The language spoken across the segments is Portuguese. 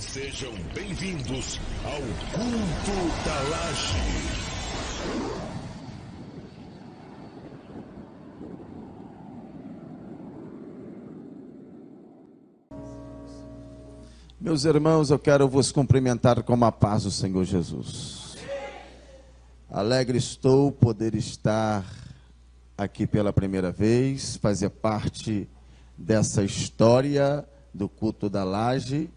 Sejam bem-vindos ao Culto da Laje. Meus irmãos, eu quero vos cumprimentar com a paz do Senhor Jesus. Alegre estou poder estar aqui pela primeira vez, fazer parte dessa história do Culto da Laje,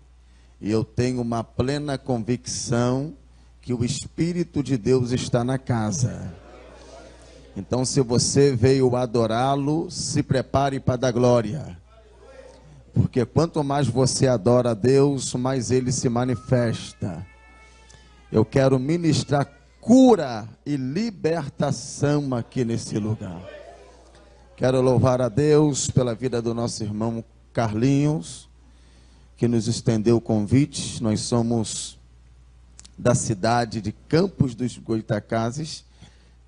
e eu tenho uma plena convicção que o Espírito de Deus está na casa. Então, se você veio adorá-lo, se prepare para dar glória. Porque quanto mais você adora a Deus, mais Ele se manifesta. Eu quero ministrar cura e libertação aqui nesse lugar. Quero louvar a Deus pela vida do nosso irmão Carlinhos, que nos estendeu o convite. Nós somos da cidade de Campos dos Goytacazes,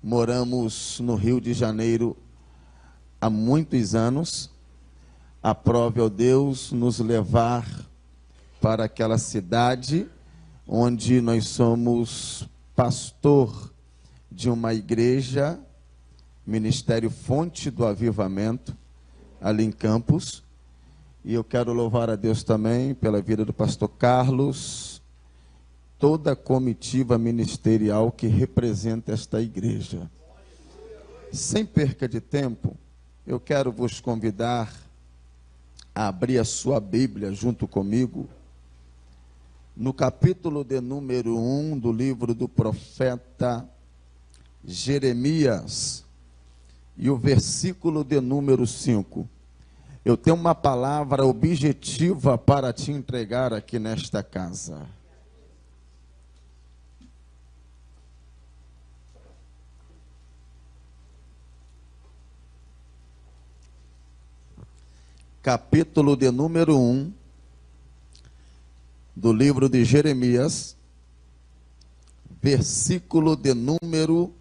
moramos no Rio de Janeiro há muitos anos. Aprove, ó Deus, nos levar para aquela cidade onde nós somos pastor de uma igreja, Ministério Fonte do Avivamento, ali em Campos. E eu quero louvar a Deus também pela vida do pastor Carlos, toda a comitiva ministerial que representa esta igreja. Sem perca de tempo, eu quero vos convidar a abrir a sua Bíblia junto comigo, no capítulo de número 1 do livro do profeta Jeremias, e o versículo de número 5. Eu tenho uma palavra objetiva para te entregar aqui nesta casa. Capítulo de número 1 do livro de Jeremias, versículo de número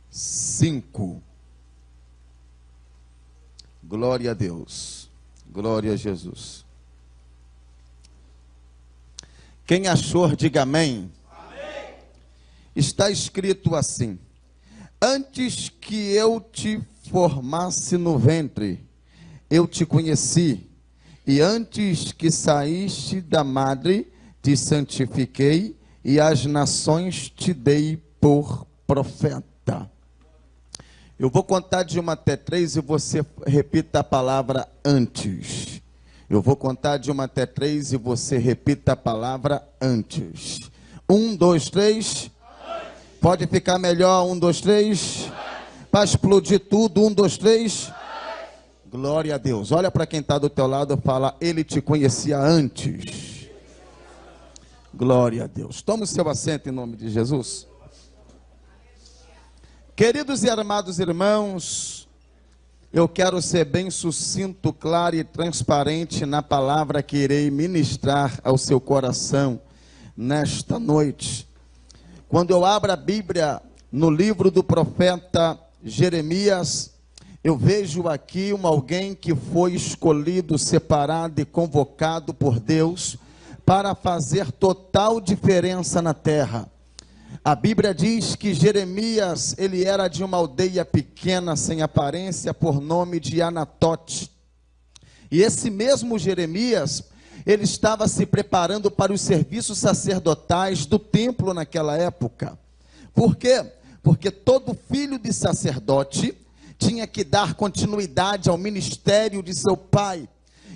5. Glória a Deus, glória a Jesus. Quem achou, diga amém. Amém. Está escrito assim: antes que eu te formasse no ventre, eu te conheci, e antes que saíste da madre, te santifiquei, e às nações te dei por profeta. Eu vou contar de 1 até 3 e você repita a palavra antes. Eu vou contar de 1 até 3 e você repita a palavra antes. 1, 2, 3. Pode ficar melhor, 1, 2, 3. Para explodir tudo, 1, 2, 3. Glória a Deus. Olha para quem está do teu lado e fala: ele te conhecia antes. Glória a Deus. Toma o seu assento em nome de Jesus. Queridos e amados irmãos, eu quero ser bem sucinto, claro e transparente na palavra que irei ministrar ao seu coração nesta noite. Quando eu abro a Bíblia no livro do profeta Jeremias, eu vejo aqui alguém que foi escolhido, separado e convocado por Deus para fazer total diferença na terra. A Bíblia diz que Jeremias, ele era de uma aldeia pequena, sem aparência, por nome de Anatote. E esse mesmo Jeremias, ele estava se preparando para os serviços sacerdotais do templo naquela época. Por quê? Porque todo filho de sacerdote tinha que dar continuidade ao ministério de seu pai.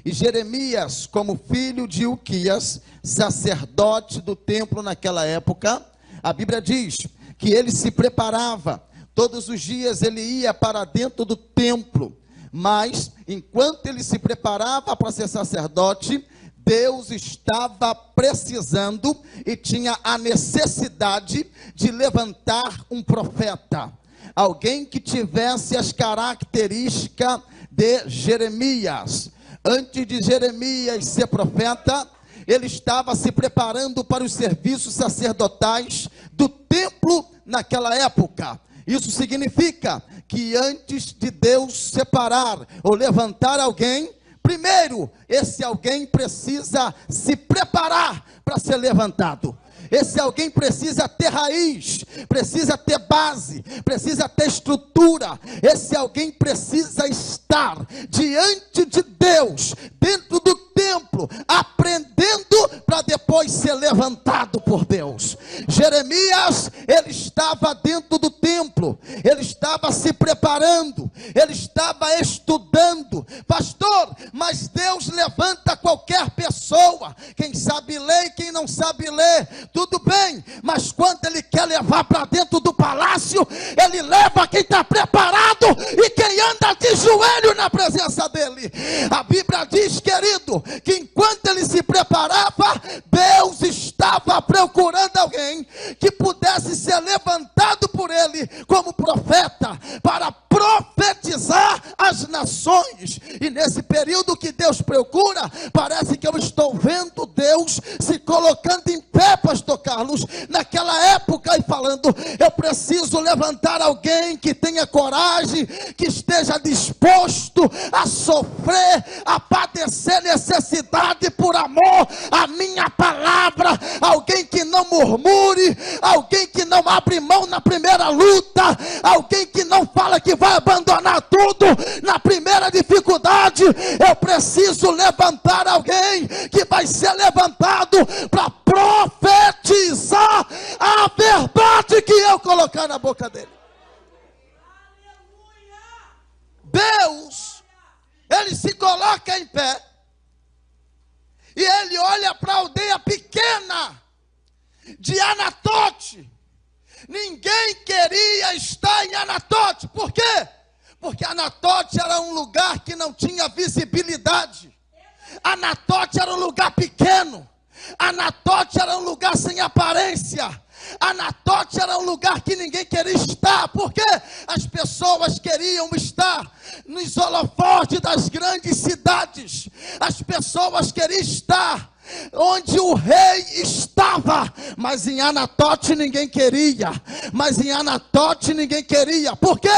E Jeremias, como filho de Uquias, sacerdote do templo naquela época, a Bíblia diz que ele se preparava. Todos os dias ele ia para dentro do templo. Mas, enquanto ele se preparava para ser sacerdote, Deus estava precisando e tinha a necessidade de levantar um profeta. Alguém que tivesse as características de Jeremias. Antes de Jeremias ser profeta, ele estava se preparando para os serviços sacerdotais do templo naquela época. Isso significa que antes de Deus separar ou levantar alguém Primeiro, esse alguém precisa se preparar para ser levantado. Esse alguém precisa ter raiz, precisa ter base, precisa ter estrutura. Esse alguém precisa estar diante de Deus, dentro do templo, aprendendo para depois ser levantado por Deus. Jeremias, ele estava dentro do templo, ele estava se preparando, ele estava estudando. Pastor, mas Deus levanta qualquer pessoa, quem sabe ler e quem não sabe ler, tudo bem, mas quando ele quer levar para dentro do palácio, ele leva quem está preparado e quem anda de joelho na presença dele. A Bíblia diz, querido, que enquanto ele se preparava, Deus estava procurando alguém que pudesse ser levantado por ele como profeta, para profetizar as nações. E nesse período que Deus procura, parece que eu estou vendo Deus se colocando em pé, pastor Carlos, naquela época, e falando: eu preciso levantar alguém que tenha coragem, que esteja disposto a sofrer, a padecer necessidade por amor à minha palavra, alguém que não murmure, alguém que não abre mão na primeira luta, alguém que não fala que vai abandonar tudo na primeira dificuldade. Eu preciso levantar alguém que vai ser levantado para profetizar a verdade que eu colocar na boca dele. Deus, ele se coloca em pé e ele olha para a aldeia pequena de Anatote. Ninguém queria estar em Anatote. Por quê? Porque Anatote era um lugar que não tinha visibilidade. Anatote era um lugar pequeno. Anatote era um lugar sem aparência. Anatote era um lugar que ninguém queria estar, porque as pessoas queriam estar nos holofotes das grandes cidades. As pessoas queriam estar onde o rei estava, mas em Anatote ninguém queria. Por quê?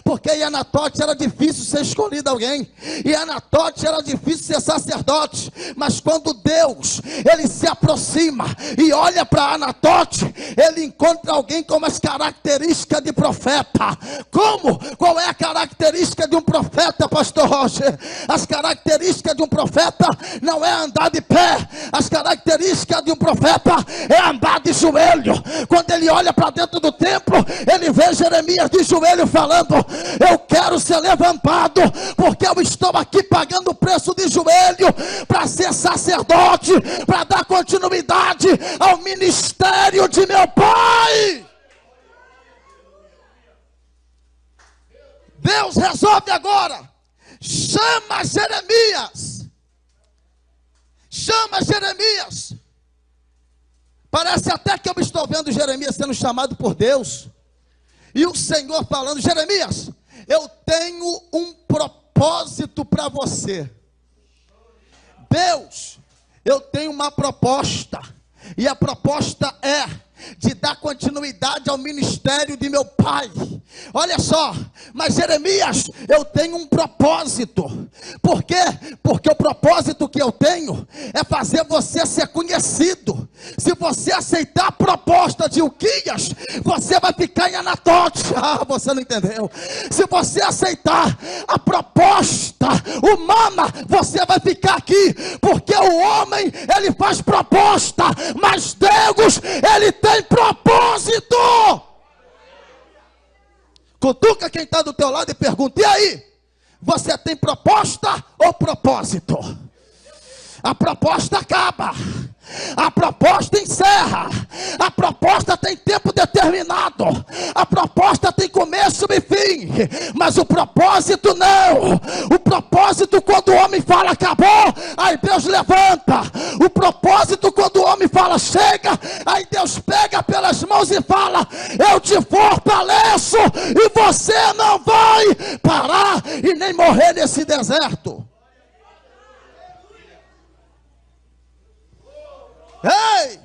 Porque em Anatote era difícil ser escolhido alguém, em Anatote era difícil ser sacerdote. Mas quando Deus, ele se aproxima e olha para Anatote, ele encontra alguém com as características de profeta. Como? Qual é a característica de um profeta, pastor Roger? As características de um profeta não é andar de pé. As características de um profeta é andar de joelho. Quando ele olha para dentro do templo, ele vê Jeremias de joelho falando: eu quero ser levantado, porque eu estou aqui pagando o preço de joelho para ser sacerdote, para dar continuidade ao ministério de meu pai. Deus resolve agora, chama Jeremias. Parece até que eu estou vendo Jeremias sendo chamado por Deus, e o Senhor falando: Jeremias, eu tenho um propósito para você. Deus, eu tenho uma proposta, e a proposta é de dar continuidade ao ministério de meu pai. Olha só, mas Jeremias, eu tenho um propósito. Por quê? Porque o propósito que eu tenho é fazer você ser conhecido. Se você aceitar a proposta de Uquias, você vai ficar em Anatote. Ah, você não entendeu. Se você aceitar a proposta humana, você vai ficar aqui, porque o homem, ele faz proposta, mas Deus, ele tem propósito. Cutuca quem está do teu lado e pergunta: e aí, você tem proposta ou propósito? A proposta acaba, a proposta encerra, a proposta tem tempo determinado, a proposta tem começo e fim, mas o propósito não. O propósito, quando o homem fala acabou, aí Deus levanta. O propósito, quando o homem fala chega, aí Deus pega pelas mãos e fala: eu te fortaleço, e você não vai parar e nem morrer nesse deserto. Ei!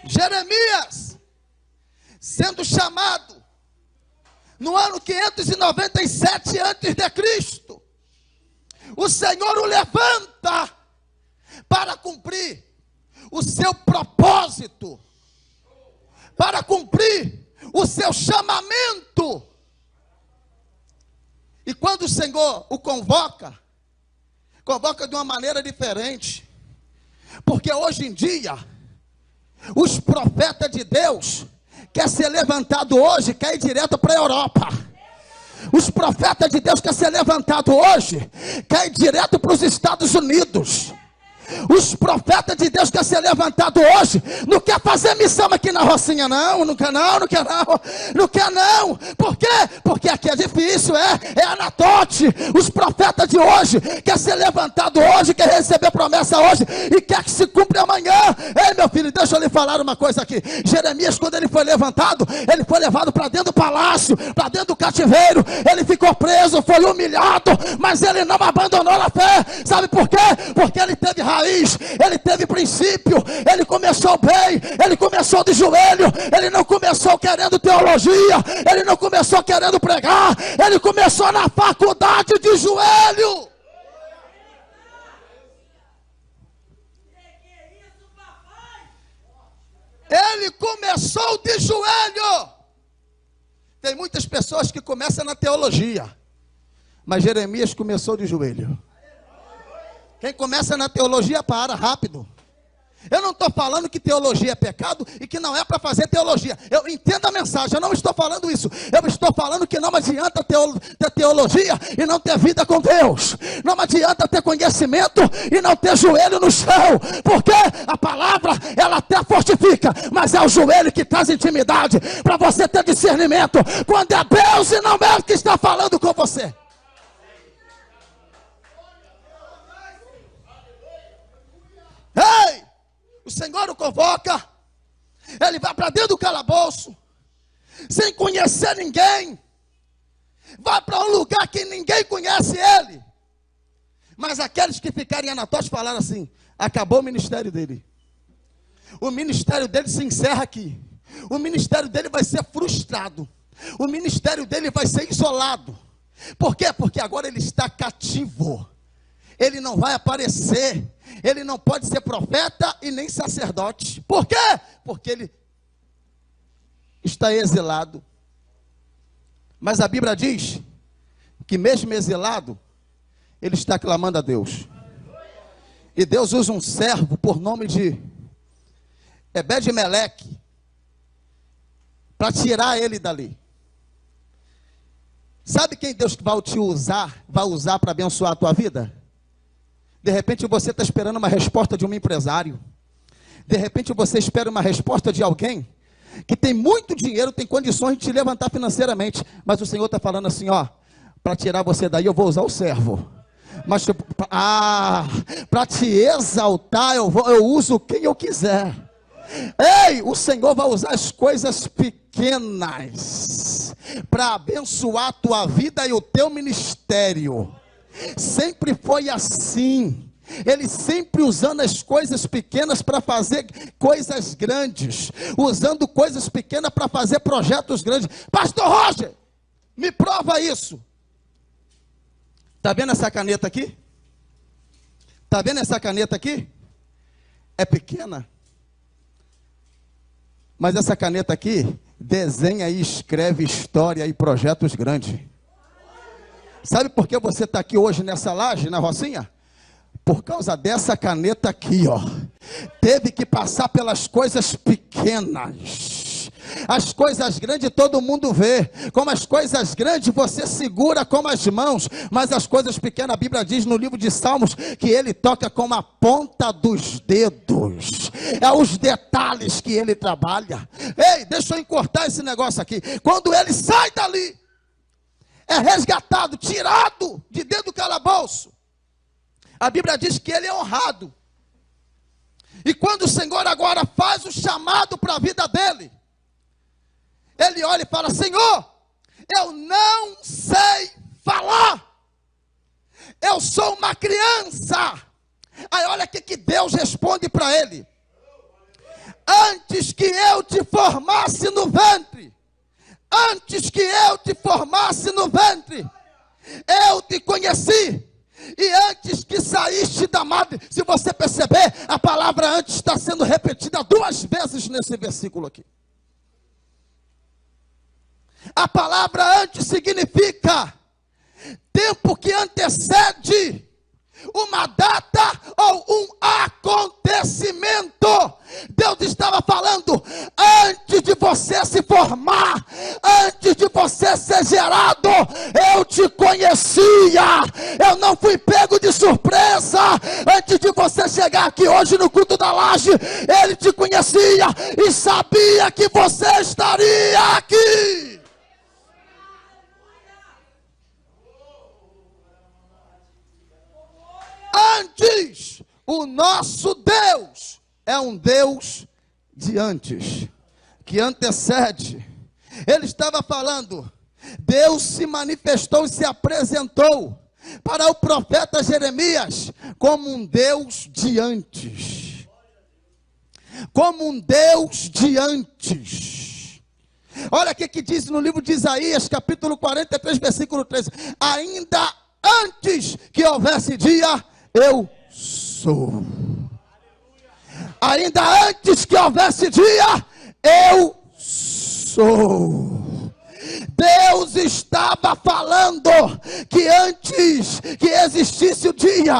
Jeremias, sendo chamado no ano 597 a.C., o Senhor o levanta para cumprir o seu propósito, para cumprir o seu chamamento. E quando o Senhor o convoca de uma maneira diferente, porque hoje em dia, os profetas de Deus quer ser levantado hoje, quer ir direto para a Europa. Os profetas de Deus quer ser levantado hoje, quer ir direto para os Estados Unidos. Os profetas de Deus quer ser levantado hoje, não quer fazer missão aqui na Rocinha não quer não. Por quê? Porque aqui é difícil, é Anatote. Os profetas de hoje quer ser levantado hoje, quer receber promessa hoje e quer que se cumpra amanhã. Ei, meu filho, deixa eu lhe falar uma coisa aqui. Jeremias, quando ele foi levantado, ele foi levado para dentro do palácio, para dentro do cativeiro. Ele ficou preso, foi humilhado, mas ele não abandonou a fé. Sabe por quê? Porque ele teve raiz, ele teve princípio, ele começou bem, ele começou de joelho, ele não começou querendo teologia, ele não começou querendo pregar, ele começou na faculdade de joelho. Ele começou de joelho. Tem muitas pessoas que começam na teologia, mas Jeremias começou de joelho. Quem começa na teologia para rápido. Eu não estou falando que teologia é pecado e que não é para fazer teologia. Eu entendo a mensagem, eu não estou falando isso. Eu estou falando que não adianta ter teologia e não ter vida com Deus. Não adianta ter conhecimento e não ter joelho no chão. Porque a palavra, ela até fortifica, mas é o joelho que traz intimidade para você ter discernimento. Quando é Deus e não é o que está falando com você. Ei, o Senhor o convoca, ele vai para dentro do calabouço, sem conhecer ninguém, vai para um lugar que ninguém conhece ele, mas aqueles que ficarem em Anatote falaram assim, acabou o ministério dele, o ministério dele se encerra aqui, o ministério dele vai ser frustrado, o ministério dele vai ser isolado. Por quê? Porque agora ele está cativo, ele não vai aparecer, ele não pode ser profeta e nem sacerdote. Por quê? Porque ele está exilado. Mas a Bíblia diz que mesmo exilado, ele está clamando a Deus. E Deus usa um servo por nome de Ebed-Meleque para tirar ele dali. Sabe quem Deus vai usar para abençoar a tua vida? De repente você está esperando uma resposta de um empresário. De repente você espera uma resposta de alguém que tem muito dinheiro, tem condições de te levantar financeiramente. Mas o Senhor está falando assim, ó, para tirar você daí eu vou usar o servo. Mas para te exaltar eu uso quem eu quiser. Ei, o Senhor vai usar as coisas pequenas para abençoar a tua vida e o teu ministério. Sempre foi assim. Ele sempre usando as coisas pequenas para fazer coisas grandes, usando coisas pequenas para fazer projetos grandes. Pastor Roger, me prova isso. Está vendo essa caneta aqui? Está vendo essa caneta aqui? É pequena, mas essa caneta aqui desenha e escreve história e projetos grandes. Sabe por que você está aqui hoje nessa laje, na Rocinha? Por causa dessa caneta aqui, ó. Teve que passar pelas coisas pequenas. As coisas grandes todo mundo vê. Como as coisas grandes você segura com as mãos. Mas as coisas pequenas, a Bíblia diz no livro de Salmos, que ele toca com a ponta dos dedos. É os detalhes que ele trabalha. Ei, deixa eu encurtar esse negócio aqui. Quando ele sai dali, é resgatado, tirado de dentro do calabouço. A Bíblia diz que ele é honrado. E quando o Senhor agora faz o chamado para a vida dele, ele olha e fala, Senhor, eu não sei falar. Eu sou uma criança. Aí olha o que Deus responde para ele. Antes que eu te formasse no ventre, eu te conheci, E antes que saíste da madre, se você perceber, a palavra antes está sendo repetida 2 vezes nesse versículo aqui. A palavra antes significa tempo que antecede uma data ou um acontecimento. Deus estava falando, antes de você se formar, antes de você ser gerado, eu te conhecia. Eu não fui pego de surpresa. Antes de você chegar aqui hoje no culto da laje, Ele te conhecia e sabia que você estaria aqui. Antes, o nosso Deus é um Deus de antes, que antecede. Ele estava falando, Deus se manifestou e se apresentou para o profeta Jeremias como um Deus de antes. Como um Deus de antes. Olha o que diz no livro de Isaías, capítulo 43, versículo 13. Ainda antes que houvesse dia, eu sou. Ainda antes que houvesse dia, eu sou. Deus estava falando que antes que existisse o dia,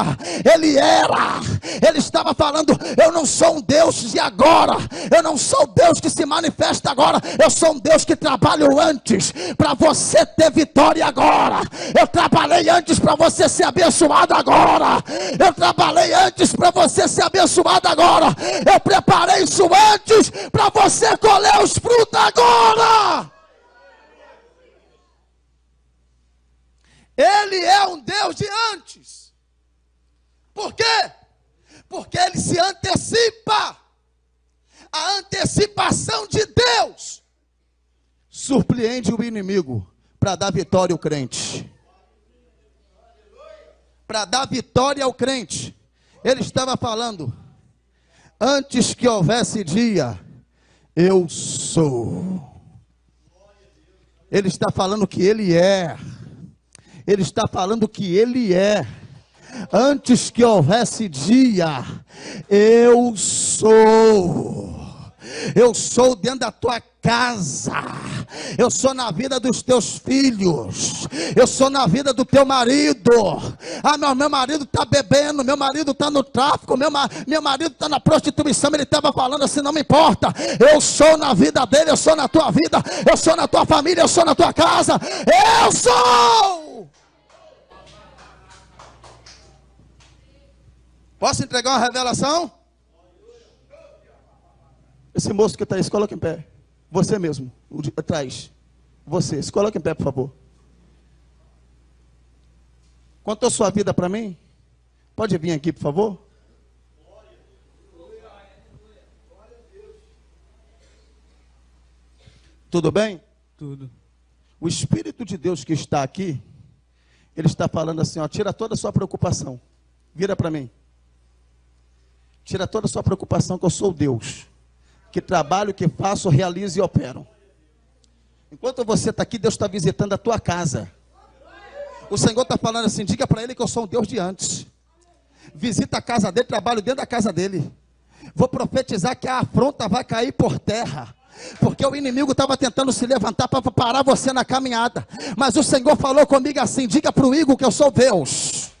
Ele era. Ele estava falando, eu não sou um Deus de agora, eu não sou Deus que se manifesta agora, eu sou um Deus que trabalho antes, para você ter vitória agora. Eu trabalhei antes para você ser abençoado agora. Eu trabalhei antes para você ser abençoado agora. Eu preparei isso antes para você colher os frutos agora. Ele é um Deus de antes. Por quê? Porque Ele se antecipa. A antecipação de Deus surpreende o inimigo para dar vitória ao crente. Para dar vitória ao crente. Ele estava falando, antes que houvesse dia, eu sou. Ele está falando que Ele é. Ele está falando que Ele é. Antes que houvesse dia, eu sou. Eu sou dentro da tua casa. Eu sou na vida dos teus filhos. Eu sou na vida do teu marido. Ah, meu marido está bebendo. Meu marido está no tráfico. Meu marido está na prostituição. Ele estava falando assim, não me importa. Eu sou na vida dele. Eu sou na tua vida. Eu sou na tua família. Eu sou na tua casa. Eu sou. Posso entregar uma revelação? Esse moço que está aí, se coloca em pé. Você mesmo, atrás. Você, se coloca em pé, por favor. Contou sua vida para mim? Pode vir aqui, por favor? Tudo bem? Tudo. O Espírito de Deus que está aqui, Ele está falando assim, ó, tira toda a sua preocupação. Vira para mim. Tira toda a sua preocupação, que eu sou Deus. Que trabalho, que faço, realizo e opero. Enquanto você está aqui, Deus está visitando a tua casa. O Senhor está falando assim, diga para Ele que eu sou um Deus de antes. Visita a casa dele, trabalho dentro da casa dele. Vou profetizar que a afronta vai cair por terra. Porque o inimigo estava tentando se levantar para parar você na caminhada. Mas o Senhor falou comigo assim, diga para o Igor que eu sou Deus.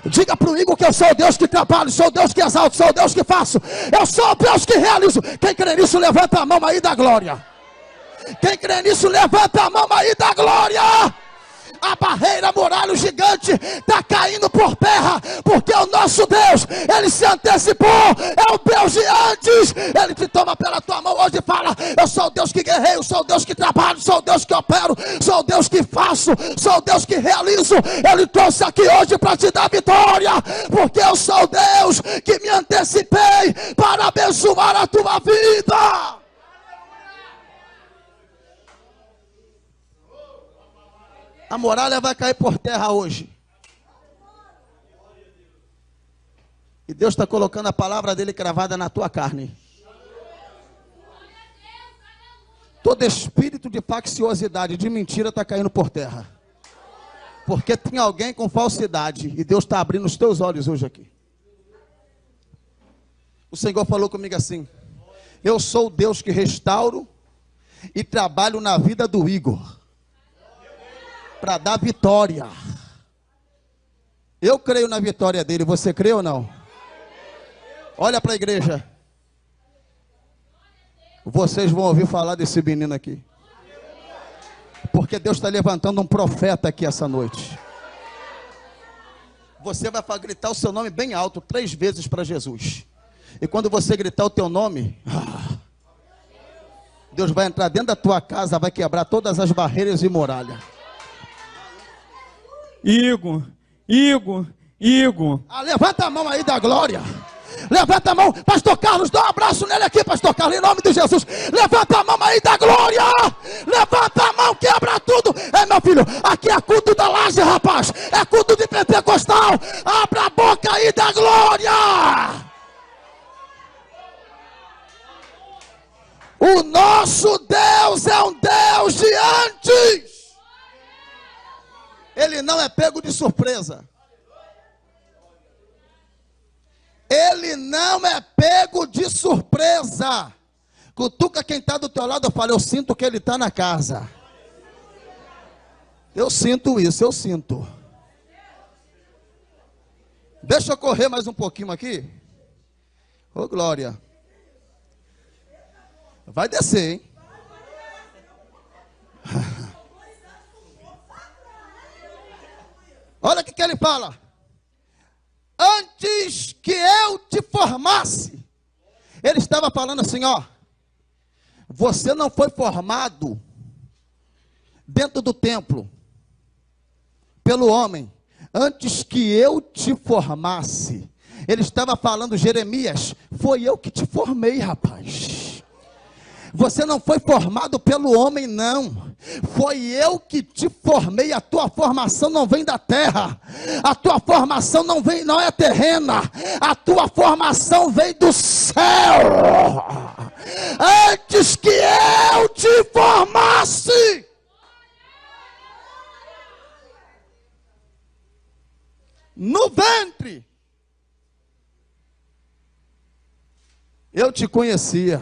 Diga para o Igor que eu sou o Deus que trabalho, sou o Deus que exalto, sou o Deus que faço. Eu sou o Deus que realizo. Quem crê nisso, levanta a mão aí da glória. Quem crê nisso, levanta a mão aí da glória. A barreira, a muralha, o gigante está caindo por terra, porque o nosso Deus, Ele se antecipou, é o Deus de antes. Ele te toma pela tua mão hoje e fala, eu sou o Deus que guerreio, sou o Deus que trabalho, sou o Deus que opero, sou o Deus que faço, sou o Deus que realizo. Ele trouxe aqui hoje para te dar vitória, porque eu sou o Deus que me antecipei para abençoar a tua vida. A muralha vai cair por terra hoje. E Deus está colocando a palavra dele cravada na tua carne. Todo espírito de facciosidade, de mentira está caindo por terra. Porque tem alguém com falsidade. E Deus está abrindo os teus olhos hoje aqui. O Senhor falou comigo assim: eu sou o Deus que restauro e trabalho na vida do Igor para dar vitória. Eu creio na vitória dele. Você crê ou não? Olha para a igreja. Vocês vão ouvir falar desse menino aqui. Porque Deus está levantando um profeta aqui essa noite. Você vai gritar o seu nome bem alto 3 vezes para Jesus. E quando você gritar o teu nome, Deus vai entrar dentro da tua casa, vai quebrar todas as barreiras e muralhas. Igor. Levanta a mão aí da glória. Levanta a mão, pastor Carlos, dá um abraço nele aqui, pastor Carlos, em nome de Jesus. Levanta a mão aí da glória. Levanta a mão, quebra tudo. Meu filho, aqui é culto da laje, rapaz. É culto de pentecostal. Abra a boca aí da glória. O nosso Deus é um Deus de antes. Ele não é pego de surpresa. Ele não é pego de surpresa. Cutuca quem está do teu lado. Eu falo, eu sinto que ele está na casa. Eu sinto isso, eu sinto. Deixa eu correr mais um pouquinho aqui. Ô glória. Vai descer, hein? Olha o que ele fala. Antes que eu te formasse. Ele estava falando assim, ó. Você não foi formado dentro do templo pelo homem. Antes que eu te formasse. Ele estava falando, Jeremias, foi eu que te formei, rapaz. Você não foi formado pelo homem, não. Foi eu que te formei. A tua formação não vem da terra. A tua formação não é terrena. A tua formação vem do céu. Antes que eu te formasse. No ventre. Eu te conhecia.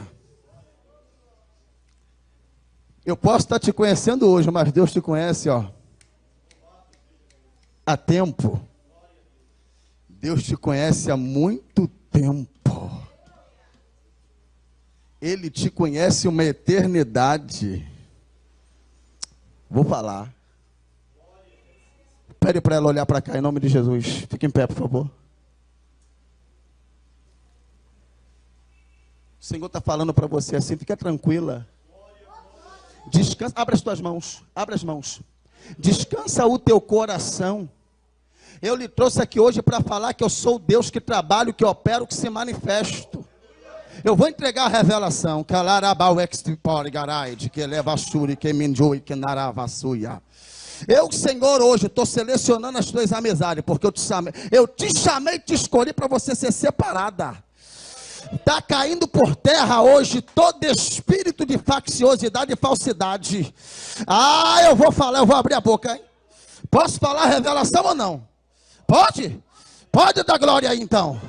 Eu posso estar te conhecendo hoje, mas Deus te conhece, ó, há tempo. Deus te conhece há muito tempo. Ele te conhece uma eternidade. Vou falar. Pede para ela olhar para cá, em nome de Jesus. Fique em pé, por favor. O Senhor está falando para você assim, fica tranquila. Descansa, abre as tuas mãos, abre as mãos. Descansa o teu coração. Eu lhe trouxe aqui hoje para falar que eu sou o Deus que trabalho, que opero, que se manifesto. Eu vou entregar a revelação. Eu, Senhor, hoje estou selecionando as tuas amizades, porque eu te chamei, te escolhi para você ser separada. Está caindo por terra hoje todo espírito de facciosidade e falsidade. Eu vou falar, eu vou abrir a boca, hein? Posso falar a revelação ou não? Pode? Pode dar glória aí então.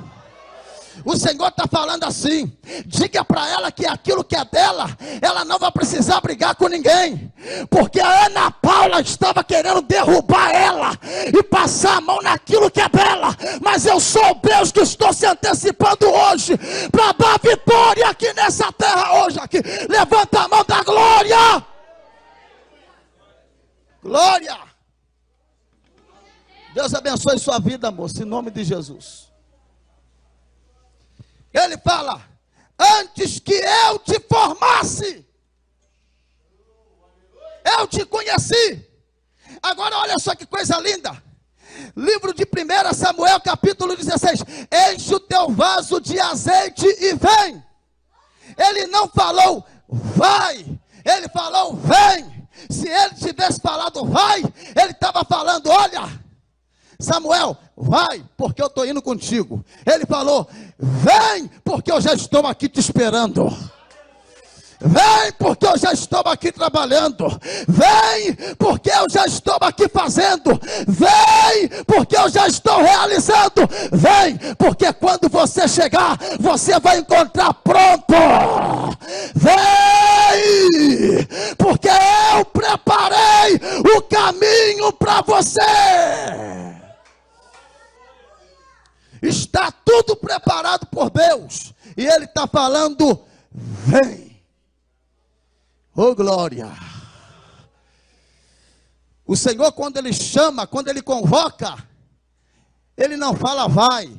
O Senhor está falando assim, diga para ela que aquilo que é dela, ela não vai precisar brigar com ninguém, porque a Ana Paula estava querendo derrubar ela, e passar a mão naquilo que é dela, mas eu sou o Deus que estou se antecipando hoje, para dar vitória aqui nessa terra hoje aqui. Levanta a mão da glória. Glória. Deus abençoe sua vida, moça, em nome de Jesus. Ele fala, antes que eu te formasse, eu te conheci. Agora olha só que coisa linda. Livro de 1 Samuel, capítulo 16. Enche o teu vaso de azeite e vem. Ele não falou, vai. Ele falou, vem. Se ele tivesse falado, vai, ele estava falando, olha, Samuel, vai, porque eu estou indo contigo. Ele falou, vem, porque eu já estou aqui te esperando. Vem, porque eu já estou aqui trabalhando. Vem, porque eu já estou aqui fazendo. Vem, porque eu já estou realizando. Vem, porque quando você chegar, você vai encontrar pronto. Vem, porque eu preparei o caminho para você. Está tudo preparado por Deus. E Ele está falando, vem. Oh, glória! O Senhor, quando Ele chama, quando Ele convoca, Ele não fala vai,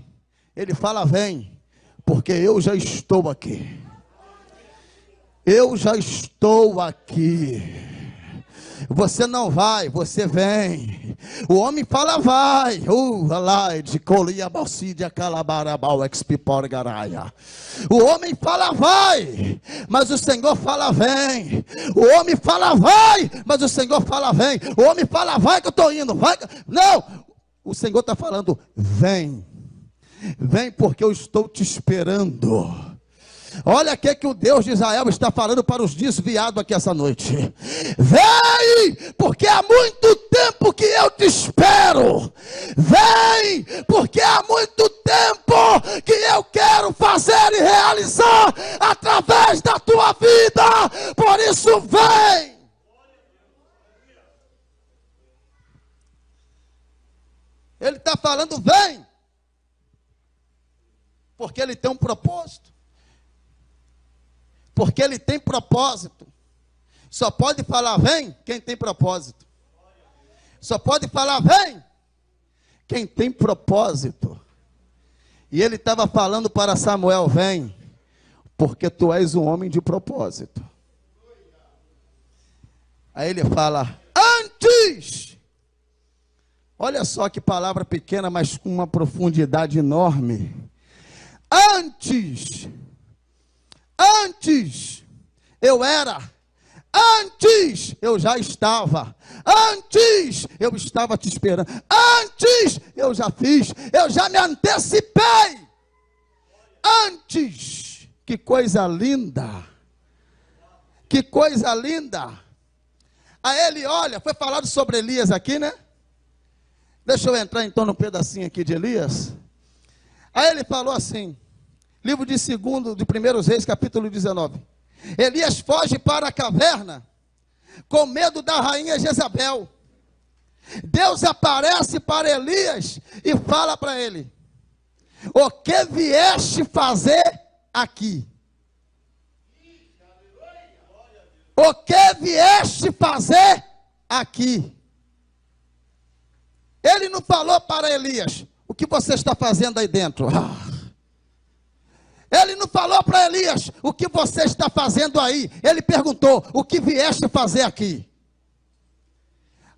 Ele fala vem, porque eu já estou aqui. Eu já estou aqui. Você não vai, você vem. O homem fala vai. O homem fala vai, mas o Senhor fala vem. O homem fala vai, mas o Senhor fala vem. O homem fala vai que eu estou indo. Vai. Não, o Senhor está falando vem. Vem porque eu estou te esperando. Olha o que o Deus de Israel está falando para os desviados aqui essa noite. Vem, porque há muito tempo que eu te espero. Vem, porque há muito tempo que eu quero fazer e realizar através da tua vida. Por isso vem. Ele está falando vem, porque ele tem um propósito. Porque ele tem propósito. Só pode falar vem quem tem propósito. Só pode falar vem quem tem propósito. E ele estava falando para Samuel, vem, porque tu és um homem de propósito. Aí ele fala, antes. Olha só que palavra pequena, mas com uma profundidade enorme. Antes eu era, antes eu já estava, antes eu estava te esperando, antes eu já fiz, eu já me antecipei, antes. Que coisa linda, que coisa linda. Aí ele olha, foi falado sobre Elias aqui, né? Deixa eu entrar então no pedacinho aqui de Elias. Aí ele falou assim, livro de 1 Reis, capítulo 19. Elias foge para a caverna, com medo da rainha Jezabel. Deus aparece para Elias e fala para ele, o que vieste fazer aqui? O que vieste fazer aqui? Ele não falou para Elias, o que você está fazendo aí dentro? Ele não falou para Elias, o que você está fazendo aí? Ele perguntou, o que vieste fazer aqui?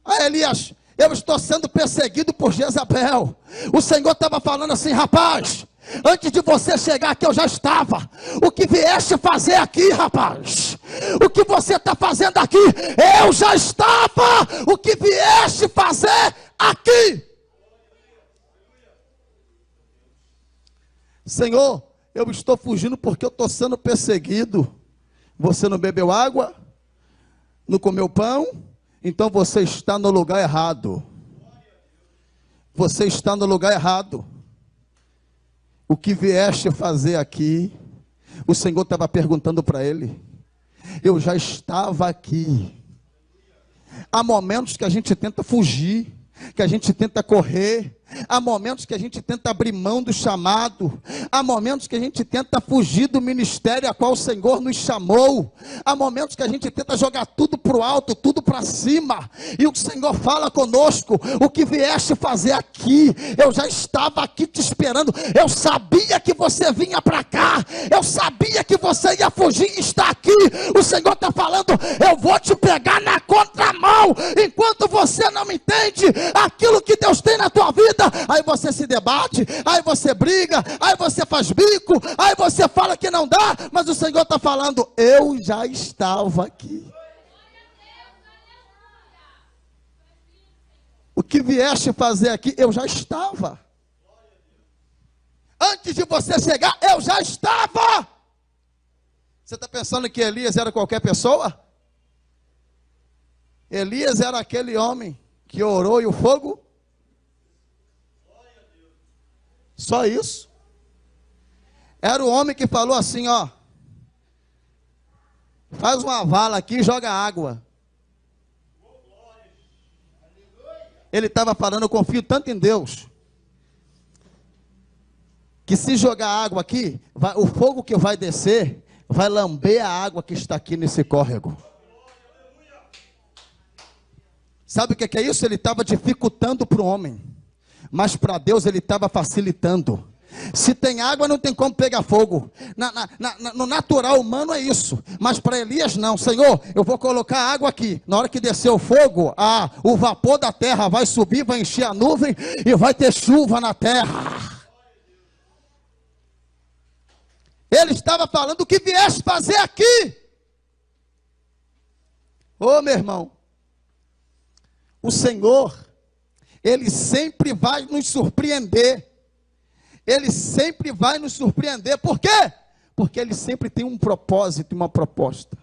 Aí Elias, eu estou sendo perseguido por Jezabel. O Senhor estava falando assim, rapaz, antes de você chegar aqui eu já estava. O que vieste fazer aqui, rapaz? O que você está fazendo aqui? Eu já estava. O que vieste fazer aqui? Senhor, eu estou fugindo porque eu estou sendo perseguido. Você não bebeu água? Não comeu pão? Então você está no lugar errado. Você está no lugar errado. O que vieste fazer aqui? O Senhor estava perguntando para ele. Eu já estava aqui. Há momentos que a gente tenta fugir, que a gente tenta correr. Há momentos que a gente tenta abrir mão do chamado. Há momentos que a gente tenta fugir do ministério a qual o Senhor nos chamou. Há momentos que a gente tenta jogar tudo para o alto, tudo para cima. E o Senhor fala conosco, o que vieste fazer aqui? Eu já estava aqui te esperando. Eu sabia que você vinha para cá. Eu sabia que você ia fugir e está aqui. O Senhor está falando, eu vou te pegar na contramão. Enquanto você não entende aquilo que Deus tem na tua vida, aí você se debate, aí você briga, aí você faz bico, aí você fala que não dá, mas o Senhor está falando, eu já estava aqui. O que vieste fazer aqui, eu já estava. Antes de você chegar, eu já estava. Você está pensando que Elias era qualquer pessoa? Elias era aquele homem que orou e o fogo? Só isso. Era o homem que falou assim, ó. Faz uma vala aqui e joga água. Ele estava falando, eu confio tanto em Deus, que se jogar água aqui, o fogo que vai descer, vai lamber a água que está aqui nesse córrego. Sabe o que é isso? Ele estava dificultando para o homem, mas para Deus ele estava facilitando. Se tem água, não tem como pegar fogo. No natural humano é isso. Mas para Elias não. Senhor, eu vou colocar água aqui. Na hora que descer o fogo, o vapor da terra vai subir, vai encher a nuvem e vai ter chuva na terra. Ele estava falando o que vieste fazer aqui. Ô meu irmão, o Senhor, Ele sempre vai nos surpreender. Ele sempre vai nos surpreender. Por quê? Porque Ele sempre tem um propósito e uma proposta.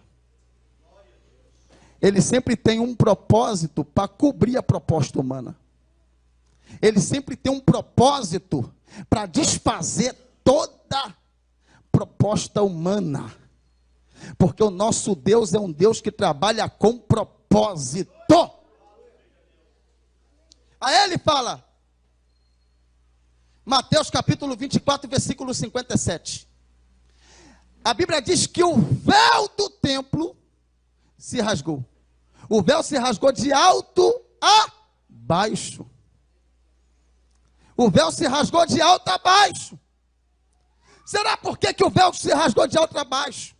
Ele sempre tem um propósito para cobrir a proposta humana. Ele sempre tem um propósito para desfazer toda proposta humana. Porque o nosso Deus é um Deus que trabalha com propósito. Aí ele fala, Mateus capítulo 24, versículo 57. A Bíblia diz que o véu do templo se rasgou. O véu se rasgou de alto a baixo. O véu se rasgou de alto a baixo. Será por que o véu se rasgou de alto a baixo?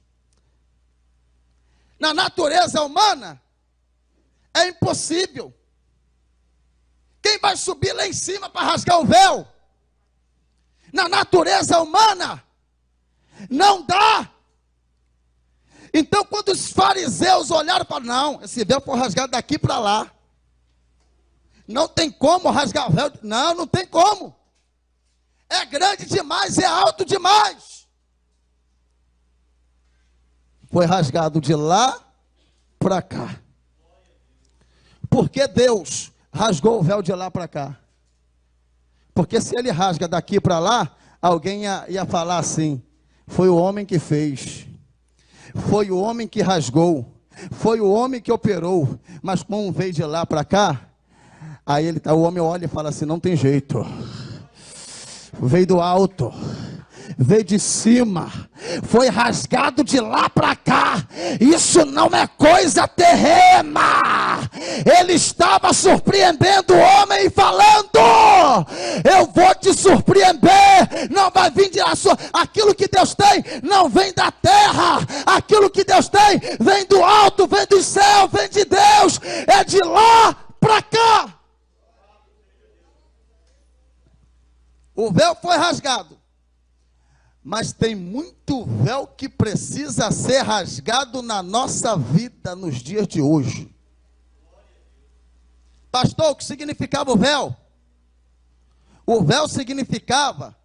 Na natureza humana, é impossível. Quem vai subir lá em cima para rasgar o véu? Na natureza humana, não dá. Então, quando os fariseus olharam para não, esse véu foi rasgado daqui para lá. Não tem como rasgar o véu. Não, não tem como. É grande demais, é alto demais. Foi rasgado de lá para cá. Porque Deus rasgou o véu de lá para cá? Porque se ele rasga daqui para lá, alguém ia falar assim, foi o homem que fez, foi o homem que rasgou, foi o homem que operou, mas como veio de lá para cá, aí o homem olha e fala assim, não tem jeito, veio do alto, veio de cima, foi rasgado de lá para cá, isso não é coisa terrena. Ele estava surpreendendo o homem e falando, eu vou te surpreender, não vai vir aquilo que Deus tem, não vem da terra, aquilo que Deus tem, vem do alto, vem do céu, vem de Deus, é de lá para cá. O véu foi rasgado. Mas tem muito véu que precisa ser rasgado na nossa vida nos dias de hoje. Pastor, o que significava o véu? O véu significava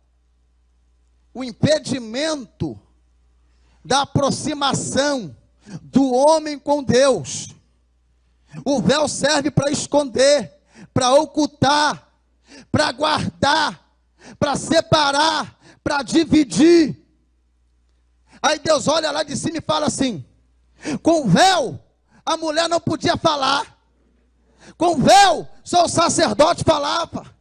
o impedimento da aproximação do homem com Deus. O véu serve para esconder, para ocultar, para guardar, para separar, para dividir. Aí Deus olha lá de cima e fala assim, com véu a mulher não podia falar, com véu só o sacerdote falava.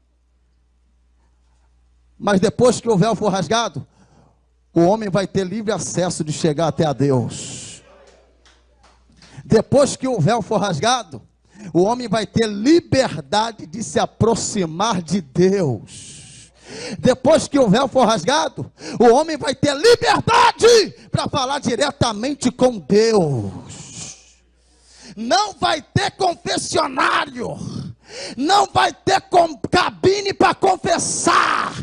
Mas depois que o véu for rasgado, o homem vai ter livre acesso de chegar até a Deus. Depois que o véu for rasgado, o homem vai ter liberdade de se aproximar de Deus. Depois que o véu for rasgado, o homem vai ter liberdade para falar diretamente com Deus. Não vai ter confessionário, não vai ter cabine para confessar.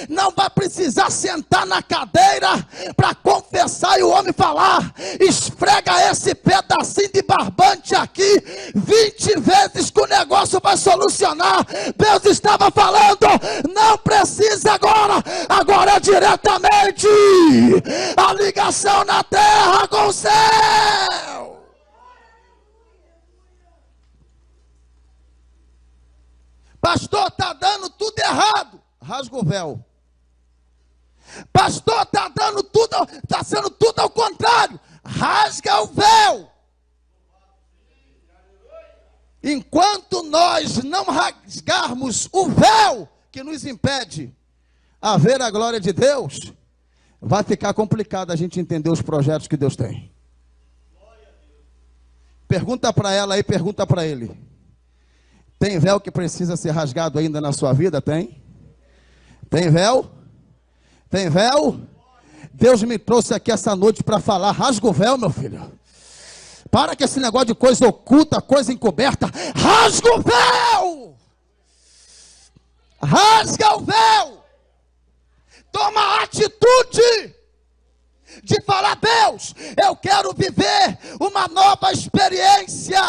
não vai precisar sentar na cadeira para confessar e o homem falar. Esfrega esse pedacinho de barbante aqui 20 vezes que o negócio vai solucionar. Deus estava falando, não precisa agora é diretamente a ligação na terra com o céu. Pastor, está dando tudo errado. Rasga o véu. Pastor, está sendo tudo ao contrário. Rasga o véu. Enquanto nós não rasgarmos o véu que nos impede a ver a glória de Deus, vai ficar complicado a gente entender os projetos que Deus tem. Pergunta para ela e pergunta para ele. Tem véu que precisa ser rasgado ainda na sua vida? Tem? Tem véu? Tem véu? Deus me trouxe aqui essa noite para falar, rasga o véu, meu filho. Para com esse negócio de coisa oculta, coisa encoberta. Rasga o véu! Rasga o véu! Toma a atitude de falar, Deus, eu quero viver uma nova experiência.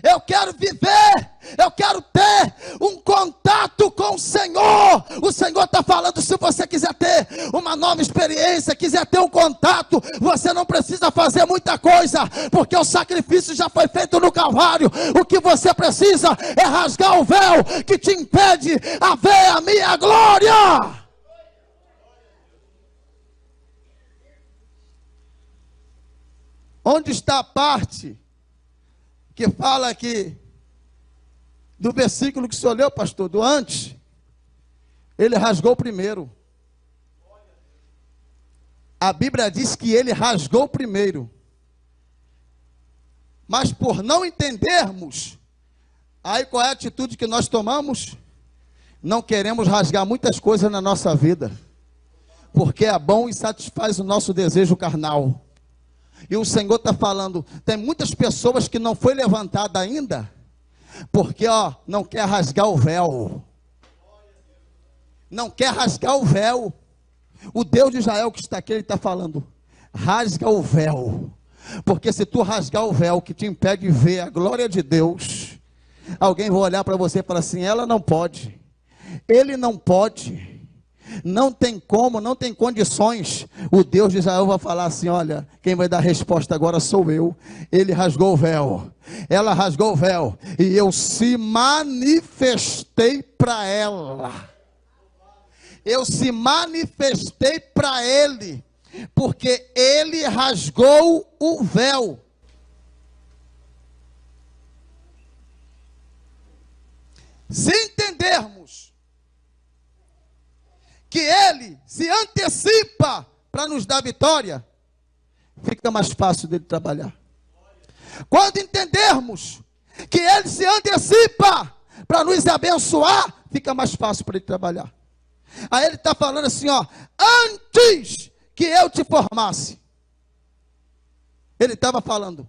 Eu quero viver, eu quero ter um contato com o Senhor. O Senhor está falando, se você quiser ter uma nova experiência, quiser ter um contato, você não precisa fazer muita coisa, porque o sacrifício já foi feito no Calvário. O que você precisa é rasgar o véu que te impede a ver a minha glória. Onde está a parte que fala aqui do versículo que o senhor leu, pastor, do antes? Ele rasgou primeiro. A Bíblia diz que ele rasgou primeiro. Mas por não entendermos, aí qual é a atitude que nós tomamos? Não queremos rasgar muitas coisas na nossa vida, porque é bom e satisfaz o nosso desejo carnal. E o Senhor está falando, tem muitas pessoas que não foi levantada ainda, porque não quer rasgar o véu. Não quer rasgar o véu. O Deus de Israel que está aqui, ele está falando, rasga o véu. Porque se tu rasgar o véu que te impede de ver a glória de Deus, alguém vai olhar para você e falar assim, ela não pode, ele não pode. Não tem como, não tem condições. O Deus de Israel vai falar assim, olha, quem vai dar a resposta agora sou eu. Ele rasgou o véu, ela rasgou o véu, e eu se manifestei para ela. Eu se manifestei para ele, porque ele rasgou o véu. Se entendermos que ele se antecipa para nos dar vitória, fica mais fácil dele trabalhar. Quando entendermos que ele se antecipa para nos abençoar, fica mais fácil para ele trabalhar. Aí ele está falando assim, antes que eu te formasse, ele estava falando,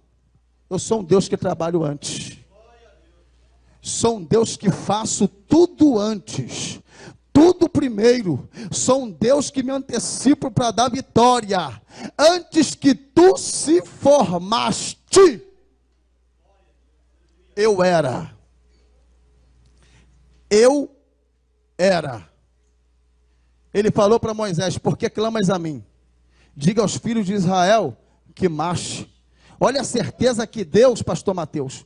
eu sou um Deus que trabalho antes, sou um Deus que faço tudo antes, tudo primeiro, sou um Deus que me antecipo para dar vitória, antes que tu se formaste, eu era, ele falou para Moisés, por que clamas a mim? Diga aos filhos de Israel que marche. Olha a certeza que Deus, pastor Mateus,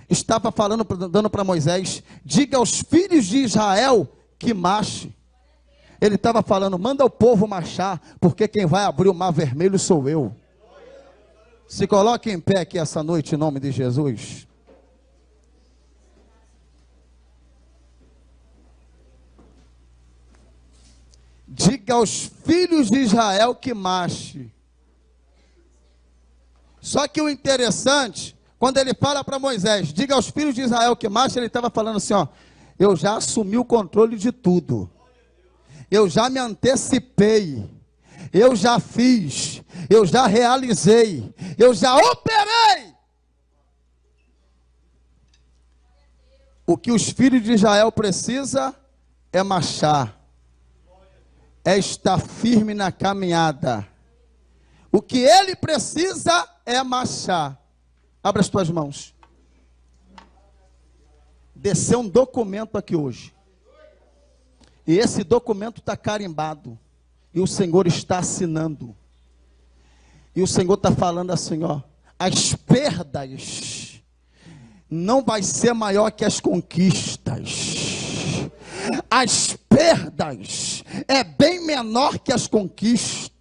estava falando, dando para Moisés, diga aos filhos de Israel que marche. Ele estava falando, manda o povo marchar, porque quem vai abrir o mar vermelho sou eu. Se coloque em pé aqui essa noite em nome de Jesus. Diga aos filhos de Israel que marche. Só que o interessante, quando ele fala para Moisés, diga aos filhos de Israel que marche, ele estava falando assim, eu já assumi o controle de tudo, eu já me antecipei, eu já fiz, eu já realizei, eu já operei. O que os filhos de Israel precisam é marchar, é estar firme na caminhada. O que ele precisa é marchar. Abra as tuas mãos. Desceu um documento aqui hoje. E esse documento está carimbado. E o Senhor está assinando. E o Senhor está falando assim, ó. As perdas não vai ser maior que as conquistas. As perdas é bem menor que as conquistas.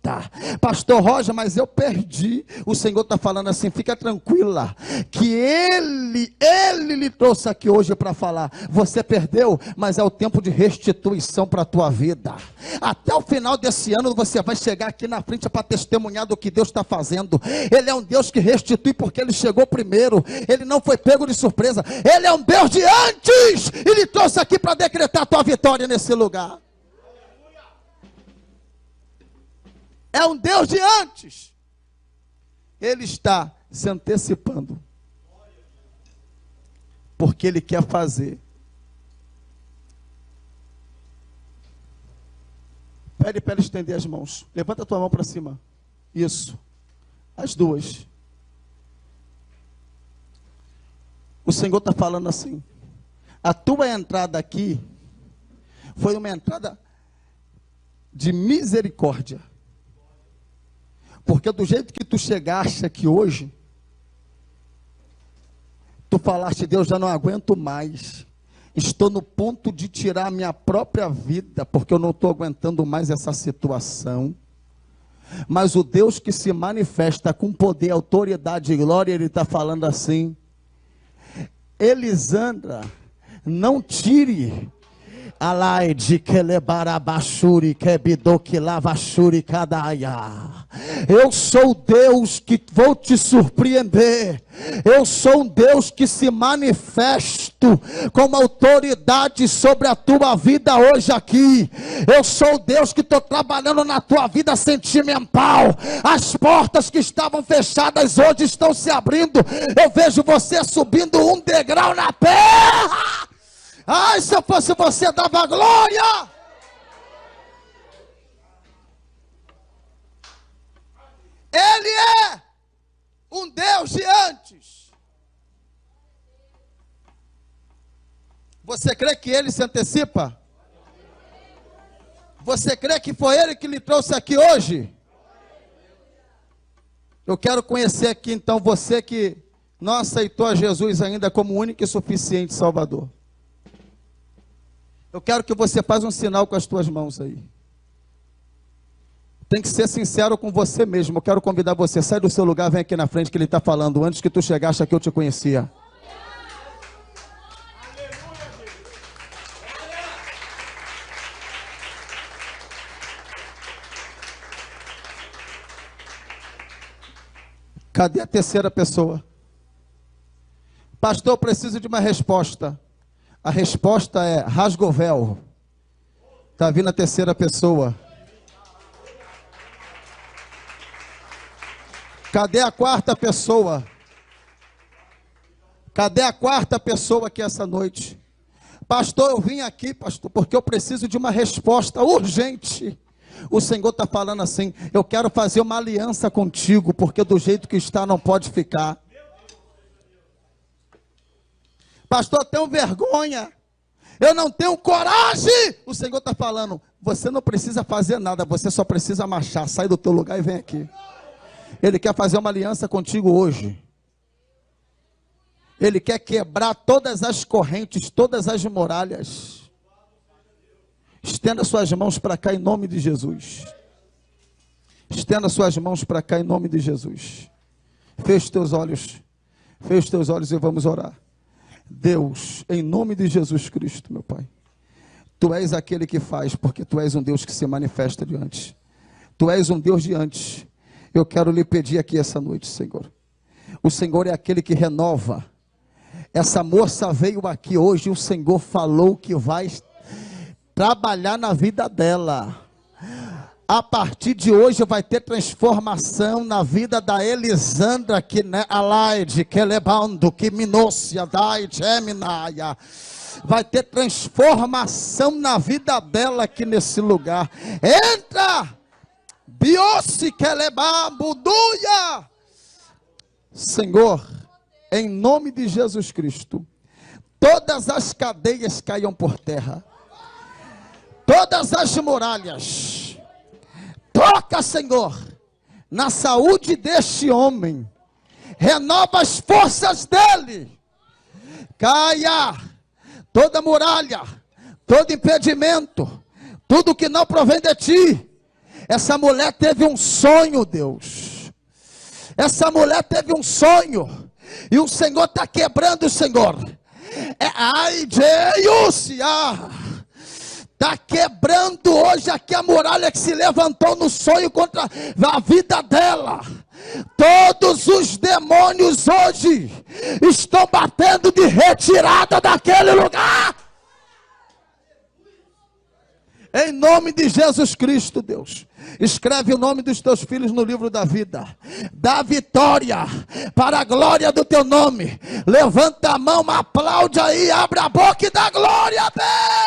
Pastor Roger, mas eu perdi. O Senhor está falando assim, fica tranquila, que Ele lhe trouxe aqui hoje para falar. Você perdeu, mas é o tempo de restituição para a tua vida. Até o final desse ano você vai chegar aqui na frente para testemunhar do que Deus está fazendo. Ele é um Deus que restitui porque Ele chegou primeiro. Ele não foi pego de surpresa. Ele é um Deus de antes. E lhe trouxe aqui para decretar a tua vitória nesse lugar. É um Deus de antes. Ele está se antecipando. Porque Ele quer fazer. Pede para Ele estender as mãos. Levanta a tua mão para cima. Isso. As duas. O Senhor está falando assim. A tua entrada aqui foi uma entrada de misericórdia. Porque do jeito que tu chegaste aqui hoje, tu falaste, Deus, já não aguento mais. Estou no ponto de tirar a minha própria vida, porque eu não estou aguentando mais essa situação. Mas o Deus que se manifesta com poder, autoridade e glória, Ele está falando assim, Elisandra, não tire Alaide que lebarabashuri que bidoki lavashuri kadaia. Eu sou Deus que vou te surpreender. Eu sou um Deus que se manifesto com autoridade sobre a tua vida hoje aqui. Eu sou Deus que estou trabalhando na tua vida sentimental. As portas que estavam fechadas hoje estão se abrindo. Eu vejo você subindo um degrau na terra. Ai, se eu fosse você, dava glória. Ele é um Deus de antes. Você crê que Ele se antecipa? Você crê que foi Ele que lhe trouxe aqui hoje? Eu quero conhecer aqui então você que não aceitou a Jesus ainda como único e suficiente Salvador. Eu quero que você faça um sinal com as tuas mãos aí. Tem que ser sincero com você mesmo. Eu quero convidar você, sai do seu lugar, vem aqui na frente que Ele está falando. Antes que tu chegasse aqui eu te conhecia. Cadê a terceira pessoa? Pastor, eu preciso de uma resposta. A resposta é, rasga o véu. Está vindo a terceira pessoa. Cadê a quarta pessoa? Cadê a quarta pessoa aqui essa noite? Pastor, eu vim aqui, pastor, porque eu preciso de uma resposta urgente. O Senhor está falando assim, eu quero fazer uma aliança contigo, porque do jeito que está não pode ficar. Pastor, eu tenho vergonha, eu não tenho coragem. O Senhor está falando, você não precisa fazer nada, você só precisa marchar, sai do teu lugar e vem aqui. Ele quer fazer uma aliança contigo hoje. Ele quer quebrar todas as correntes, todas as muralhas. Estenda suas mãos para cá em nome de Jesus. Estenda suas mãos para cá em nome de Jesus. Feche teus olhos. Feche teus olhos e vamos orar. Deus, em nome de Jesus Cristo, meu Pai. Tu és aquele que faz, porque Tu és um Deus que se manifesta de antes. Tu és um Deus de antes. Eu quero lhe pedir aqui essa noite, Senhor. O Senhor é aquele que renova. Essa moça veio aqui hoje e o Senhor falou que vai trabalhar na vida dela. A partir de hoje vai ter transformação na vida da Elisandra, que né, Alaide, que levando, que minócia, dai, geminaia. vai ter transformação na vida dela aqui nesse lugar. Entra! Biosi keleba buduia. Senhor, em nome de Jesus Cristo, todas as cadeias caiam por terra, todas as muralhas. Toca, Senhor, na saúde deste homem, renova as forças dele. Caia toda muralha, todo impedimento, tudo que não provém de ti. Essa mulher teve um sonho, Deus. Essa mulher teve um sonho. E o Senhor está quebrando, Senhor. Está quebrando hoje aqui a muralha que se levantou no sonho contra a vida dela. Todos os demônios hoje estão batendo de retirada daquele lugar. Em nome de Jesus Cristo, Deus, escreve o nome dos teus filhos no livro da vida. Dá vitória para a glória do teu nome. Levanta a mão, aplaude aí, abre a boca e dá glória a Deus.